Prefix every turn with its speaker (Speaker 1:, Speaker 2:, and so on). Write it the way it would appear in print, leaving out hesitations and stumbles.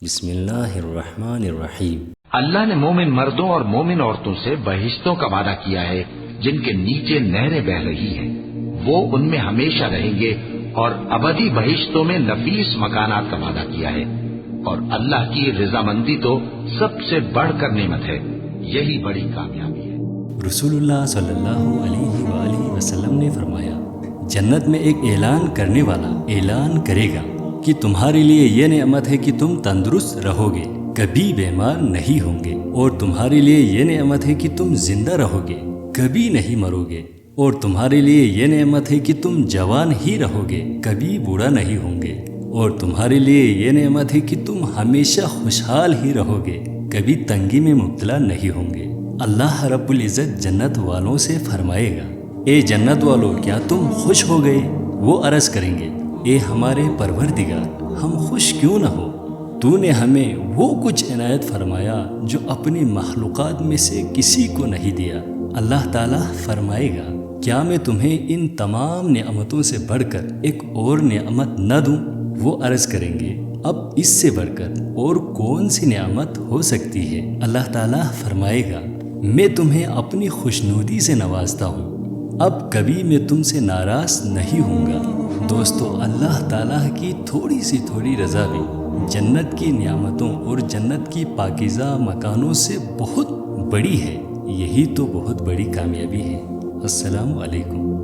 Speaker 1: بسم اللہ الرحمن الرحیم۔
Speaker 2: اللہ نے مومن مردوں اور مومن عورتوں سے بہشتوں کا وعدہ کیا ہے جن کے نیچے نہریں بہ رہی ہیں، وہ ان میں ہمیشہ رہیں گے، اور ابدی بہشتوں میں نفیس مکانات کا وعدہ کیا ہے۔ اور اللہ کی رضامندی تو سب سے بڑھ کر نعمت ہے، یہی بڑی کامیابی ہے۔
Speaker 1: رسول اللہ صلی اللہ علیہ وآلہ وسلم نے فرمایا، جنت میں ایک اعلان کرنے والا اعلان کرے گا کہ تمہارے لیے یہ نعمت ہے کہ تم تندرست رہو گے، کبھی بیمار نہیں ہوں گے، اور تمہارے لیے یہ نعمت ہے کہ تم زندہ رہو گے، کبھی نہیں مرو گے، اور تمہارے لیے یہ نعمت ہے کہ تم جوان ہی رہو گے، کبھی بوڑھا نہیں ہوں گے، اور تمہارے لیے یہ نعمت ہے کہ تم ہمیشہ خوشحال ہی رہو گے، کبھی تنگی میں مبتلا نہیں ہوں گے۔ اللہ رب العزت جنت والوں سے فرمائے گا، اے جنت والو، کیا تم خوش ہو گئے؟ وہ عرض کریں گے، اے ہمارے پروردگار، ہم خوش کیوں نہ ہو؟ تو نے ہمیں وہ کچھ عنایت فرمایا جو اپنی مخلوقات میں سے کسی کو نہیں دیا۔ اللہ تعالیٰ فرمائے گا، کیا میں تمہیں ان تمام نعمتوں سے بڑھ کر ایک اور نعمت نہ دوں؟ وہ عرض کریں گے، اب اس سے بڑھ کر اور کون سی نعمت ہو سکتی ہے؟ اللہ تعالیٰ فرمائے گا، میں تمہیں اپنی خوشنودی سے نوازتا ہوں، اب کبھی میں تم سے ناراض نہیں ہوں گا۔ دوستو، اللہ تعالیٰ کی تھوڑی سی تھوڑی رضا بھی جنت کی نعمتوں اور جنت کی پاکیزہ مکانوں سے بہت بڑی ہے۔ یہی تو بہت بڑی کامیابی ہے۔ السلام علیکم۔